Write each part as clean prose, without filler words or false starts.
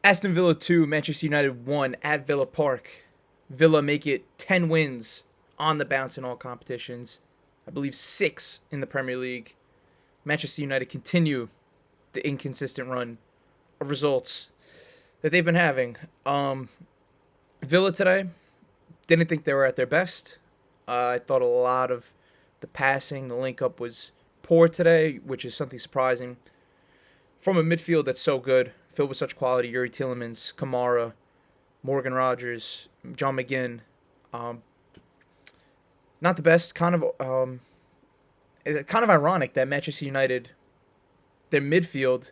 Aston Villa 2, Manchester United 1 at Villa Park. Villa make it 10 wins on the bounce in all competitions. I believe 6 in the Premier League. Manchester United continue the inconsistent run of results that they've been having. Villa today, didn't think they were at their best. I thought a lot of the passing, the link up was poor today, which is something surprising. From a midfield that's so good, filled with such quality, Yuri Tielemans, Kamara, Morgan Rogers, John McGinn. Um, Not the best. It's kind of ironic that Manchester United, their midfield,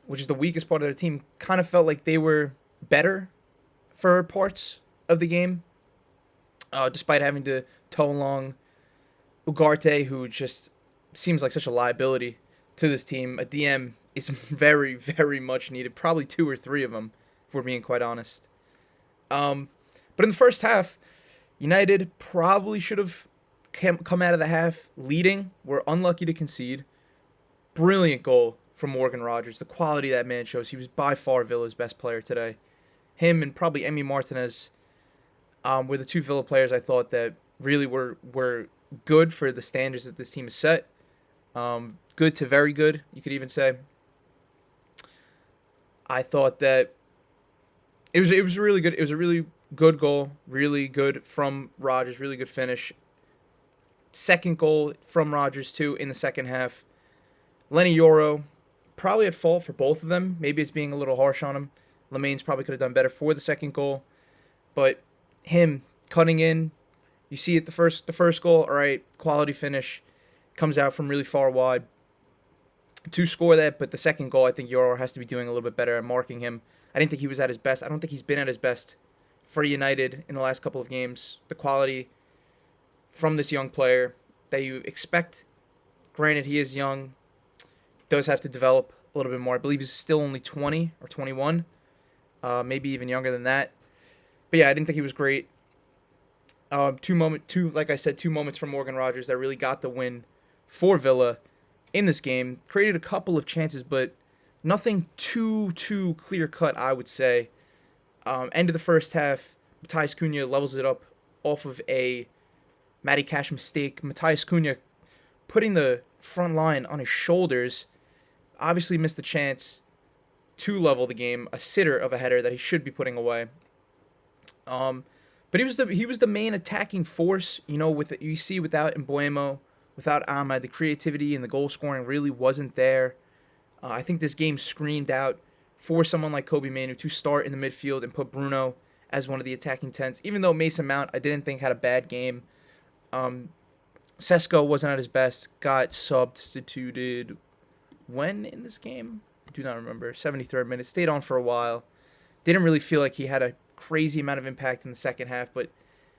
which is the weakest part of their team, kind of felt like they were better for parts of the game, despite having to tow along Ugarte, who just seems like such a liability to this team. A DM is very, very much needed. Probably two or three of them, if we're being quite honest. Um, but in the first half, United probably should have come out of the half leading. We're unlucky to concede. Brilliant goal from Morgan Rogers. The quality that man shows. He was by far Villa's best player today. Him and probably Emi Martinez were the two Villa players I thought that really were good for the standards that this team has set. Good to very good, you could even say. I thought that it was really good. It was a really good goal, really good from Rogers, really good finish. Second goal from Rogers too in the second half. Lenny Yoro probably at fault for both of them. Maybe it's being a little harsh on him. Lemaines probably could have done better for the second goal, but him cutting in, you see it the first goal. All right, quality finish, comes out from really far wide to score that. But the second goal, I think Yoro has to be doing a little bit better at marking him. I didn't think he was at his best. I don't think he's been at his best for United in the last couple of games. The quality from this young player that you expect. Granted, he is young, does have to develop a little bit more. I believe he's still only 20 or 21, maybe even younger than that. But yeah, I didn't think he was great. Like I said, two moments from Morgan Rogers that really got the win for Villa in this game. Created a couple of chances, but nothing too clear cut, I would say. End of the first half, Matthias Cunha levels it up off of a Matty Cash mistake. Matthias Cunha putting the front line on his shoulders, obviously missed the chance to level the game. A sitter of a header that he should be putting away. But he was the main attacking force. You see without Mbuemo, without Ahmad, the creativity and the goal scoring really wasn't there. I think this game screamed out for someone like Kobe Manu to start in the midfield and put Bruno as one of the attacking tens. Even though Mason Mount, I didn't think had a bad game. Sesko wasn't at his best. Got substituted when in this game? I do not remember. 73rd minute. Stayed on for a while. Didn't really feel like he had a crazy amount of impact in the second half, but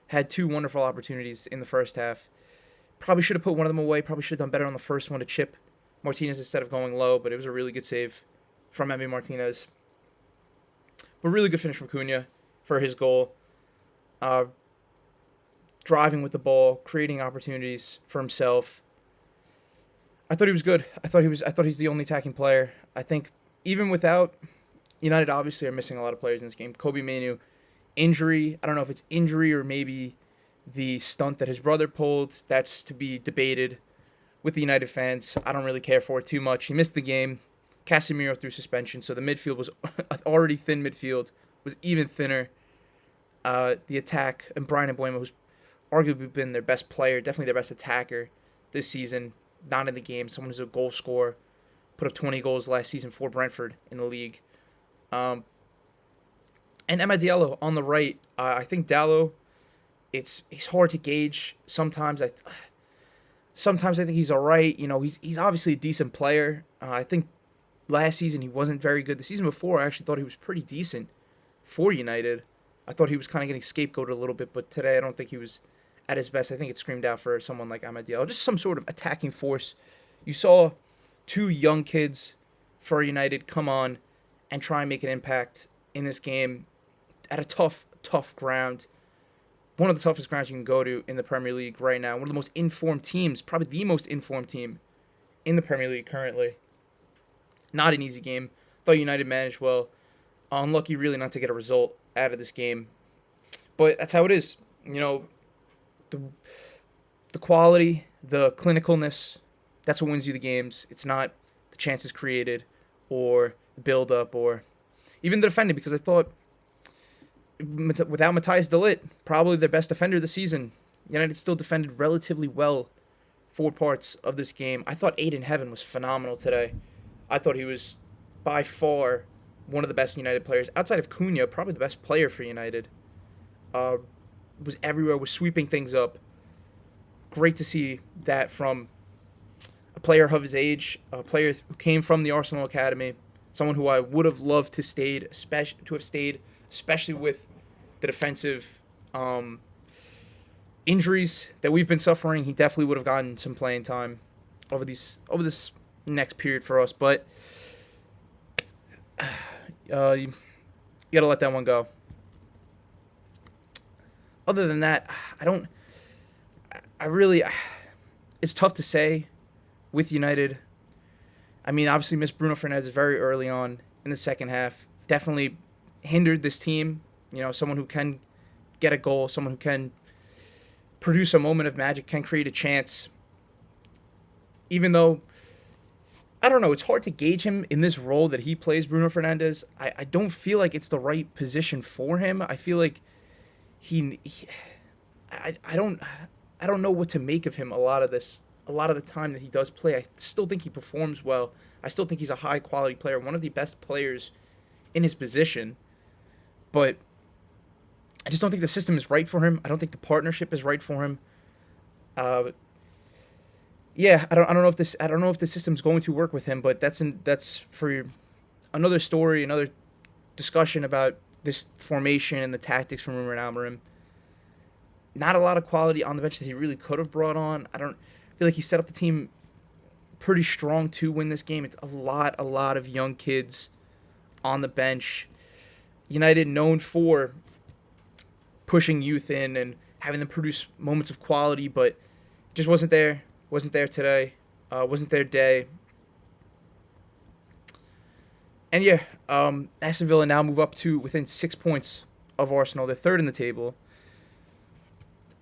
had two wonderful opportunities in the first half. Probably should have put one of them away. Probably should have done better on the first one to chip Martinez instead of going low, but it was a really good save from Emi Martinez. But really good finish from Cunha for his goal. Driving with the ball, creating opportunities for himself. I thought he was good. I thought he's the only attacking player. I think even without United, obviously are missing a lot of players in this game. Kobe Manu, injury. I don't know if it's injury or maybe the stunt that his brother pulled. That's to be debated with the United fans. I don't really care for it too much. He missed the game. Casemiro through suspension, so the midfield was already thin. Midfield was even thinner. The attack and Brian Mbuemo, who's arguably been their best player, definitely their best attacker this season, not in the game. Someone who's a goal scorer, put up 20 goals last season for Brentford in the league. And Emma Diallo on the right. I think Diallo, he's hard to gauge. Sometimes I think he's all right. He's obviously a decent player. I think last season he wasn't very good. The season before I actually thought he was pretty decent for United. I thought he was kind of getting scapegoated a little bit, but today I don't think he was at his best. I think it screamed out for someone like Amad Diallo, just some sort of attacking force. You saw two young kids for United come on and try and make an impact in this game at a tough ground. One of the toughest grounds you can go to in the Premier League right now. One of the most informed teams, probably the most informed team in the Premier League currently. Not an easy game. Thought United managed well. Unlucky, really, not to get a result out of this game. But that's how it is. The the quality, the clinicalness, that's what wins you the games. It's not the chances created or the build up or even the defending, because I thought without Matthias de Ligt, probably their best defender of the season, United still defended relatively well for parts of this game. I thought Aiden Heaven was phenomenal today. I thought he was by far one of the best United players. Outside of Cunha, probably the best player for United. Was everywhere, was sweeping things up. Great to see that from a player of his age, a player who came from the Arsenal Academy, someone who I would have loved to have stayed, especially with the defensive injuries that we've been suffering. He definitely would have gotten some playing time over this next period for us, but you got to let that one go. Other than that, it's tough to say with United. I mean, obviously, missed Bruno Fernandes very early on in the second half. Definitely hindered this team. Someone who can get a goal, someone who can produce a moment of magic, can create a chance. Even though, I don't know, it's hard to gauge him in this role that he plays, Bruno Fernandes. I don't feel like it's the right position for him. I feel like I don't know what to make of him a lot of the time that he does play. I still think he performs well. I still think he's a high quality player, one of the best players in his position. But I just don't think the system is right for him. I don't think the partnership is right for him. I don't know if the system's going to work with him, but that's for another story, another discussion about this formation and the tactics from Ruben Amorim. Not a lot of quality on the bench that he really could have brought on. I feel like he set up the team pretty strong to win this game. It's a lot of young kids on the bench. United known for pushing youth in and having them produce moments of quality, but just wasn't there. Wasn't there today. Wasn't their day. And Aston Villa now move up to within 6 points of Arsenal. They're third in the table.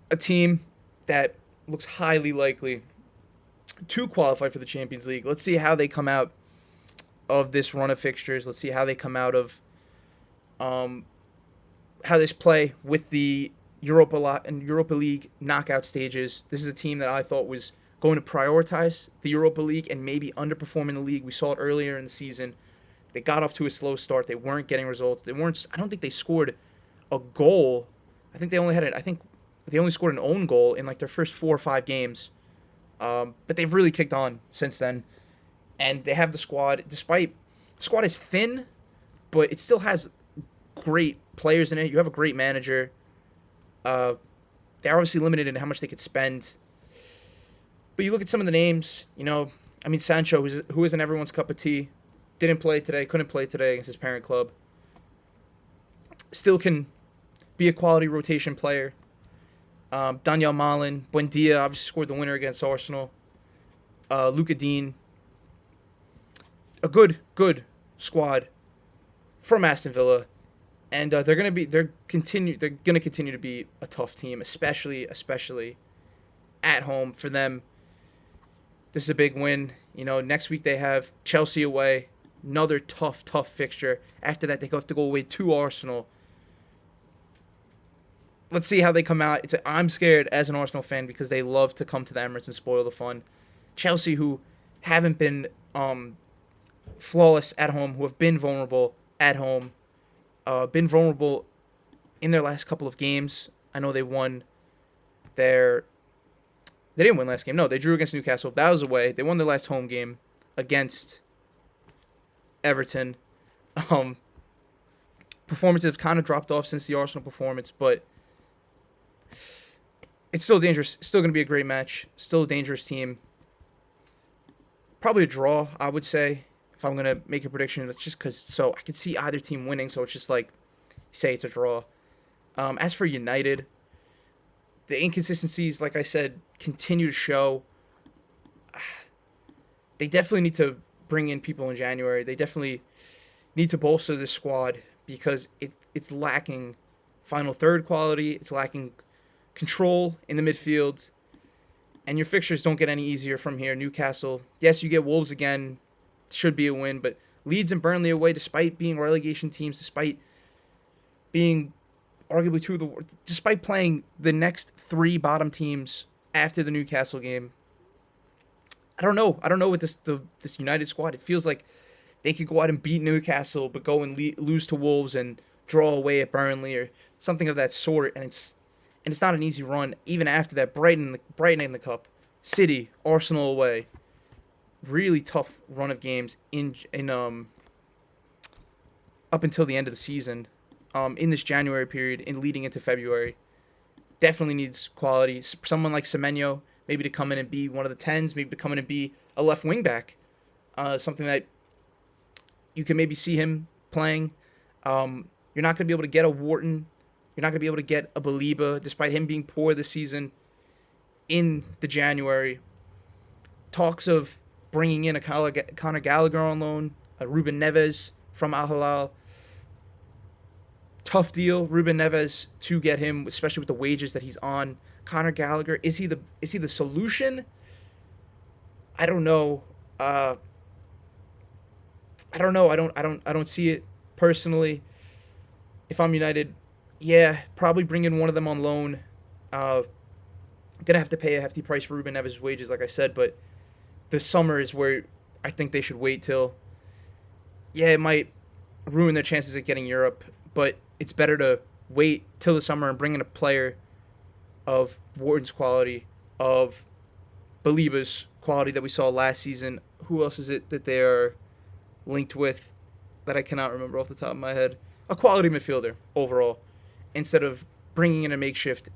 A team that looks highly likely to qualify for the Champions League. Let's see how they come out of this run of fixtures. Let's see how they come out of how they play with the Europa League knockout stages. This is a team that I thought was going to prioritize the Europa League and maybe underperform in the league. We saw it earlier in the season. They got off to a slow start. They weren't getting results. I don't think they scored a goal. I think they only scored an own goal in like their first 4 or 5 games. But they've really kicked on since then. And they have the squad. The squad is thin, but it still has great players in it. You have a great manager. They're obviously limited in how much they could spend. But you look at some of the names, Sancho, who isn't everyone's cup of tea, couldn't play today against his parent club. Still can be a quality rotation player. Daniel Malin, Buendia obviously scored the winner against Arsenal. Luka Dean. A good squad from Aston Villa. And they're gonna continue to be a tough team, especially at home for them. This is a big win. Next week they have Chelsea away, another tough fixture. After that, they have to go away to Arsenal. Let's see how they come out. I'm scared as an Arsenal fan because they love to come to the Emirates and spoil the fun. Chelsea, who haven't been flawless at home, who have been vulnerable at home, been vulnerable in their last couple of games. I know they won their... They didn't win last game. No, they drew against Newcastle. That was away. They won their last home game against Everton. Performances have kind of dropped off since the Arsenal performance, but it's still dangerous. Still going to be a great match. Still a dangerous team. Probably a draw, I would say, if I'm going to make a prediction. It's just because I could see either team winning, so it's just like, say it's a draw. As for United, the inconsistencies, like I said, continue to show. They definitely need to bring in people in January. They definitely need to bolster this squad because it's lacking final third quality. It's lacking control in the midfield. And your fixtures don't get any easier from here. Newcastle, yes, you get Wolves again. Should be a win, but Leeds and Burnley away, despite being relegation teams, despite being arguably despite playing the next three bottom teams after the Newcastle game. I don't know. I don't know with this United squad. It feels like they could go out and beat Newcastle, but go and lose to Wolves and draw away at Burnley or something of that sort. And it's not an easy run. Even after that, Brighton in the cup, City, Arsenal away. Really tough run of games in up until the end of the season. In this January period and leading into February, definitely needs quality. Someone like Semenyo, maybe to come in and be one of the 10s, maybe to come in and be a left wing back. Something that you can maybe see him playing. You're not going to be able to get a Wharton. You're not going to be able to get a Baliba, despite him being poor this season in the January. Talks of bringing in a Conor Gallagher on loan, a Ruben Neves from Al Hilal. Tough deal, Ruben Neves, to get him, especially with the wages that he's on. Conor Gallagher, is he the solution? I don't know. I don't know. I don't see it personally. If I'm United, yeah, probably bring in one of them on loan. Gonna have to pay a hefty price for Ruben Neves' wages, like I said, but the summer is where I think they should wait till. Yeah, it might ruin their chances of getting Europe, but it's better to wait till the summer and bring in a player of Wharton's quality, of Baliba's quality that we saw last season. Who else is it that they are linked with that I cannot remember off the top of my head? A quality midfielder overall, instead of bringing in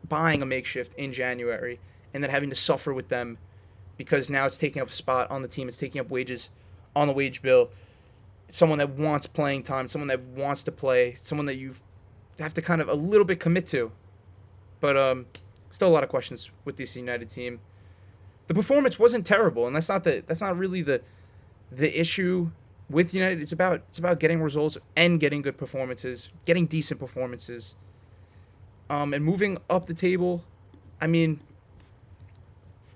buying a makeshift in January, and then having to suffer with them because now it's taking up a spot on the team. It's taking up wages on the wage bill. It's someone that wants playing time, someone that wants to play, someone that you have to kind of a little bit commit to. But still a lot of questions with this United team. The performance wasn't terrible, and that's not really the issue with United. It's about getting results and getting good performances, getting decent performances, and moving up the table. I mean,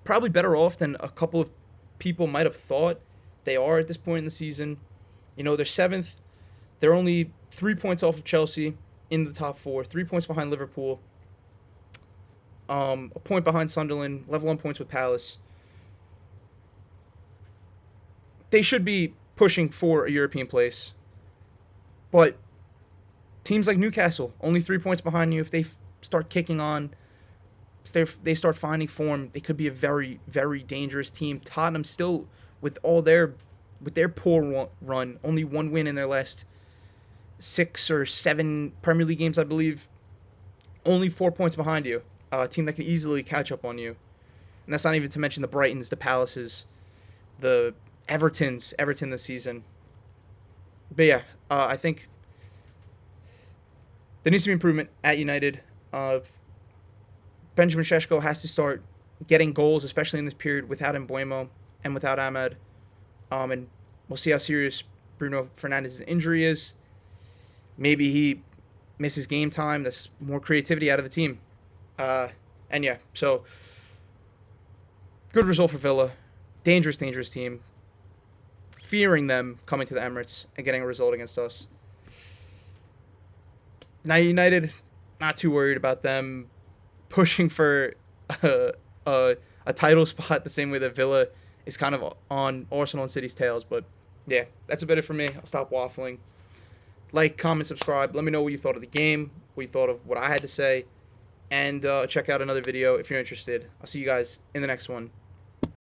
probably better off than a couple of people might have thought they are at this point in the season. You know, they're 7th. They're only 3 points off of Chelsea in the top 4, 3 points behind Liverpool, a point behind Sunderland, level on points with Palace. They should be pushing for a European place. But teams like Newcastle, only 3 points behind you. If they start kicking on, they start finding form, they could be a very, very dangerous team. Tottenham still, with their poor run, only one win in their last 6 or 7 Premier League games, I believe. Only 4 points behind you. A team that can easily catch up on you. And that's not even to mention the Brightons, the Palaces, the Everton this season. But yeah, I think there needs to be improvement at United. Benjamin Šeško has to start getting goals, especially in this period, without Mbuemo and without Ahmed. And we'll see how serious Bruno Fernandes's injury is. Maybe he misses game time. That's more creativity out of the team. And yeah, so good result for Villa. Dangerous team. Fearing them coming to the Emirates and getting a result against us. Now United, not too worried about them pushing for a title spot the same way that Villa is kind of on Arsenal and City's tails. But yeah, that's about it for me. I'll stop waffling. Like, comment, subscribe. Let me know what you thought of the game, what you thought of what I had to say, and check out another video if you're interested. I'll see you guys in the next one.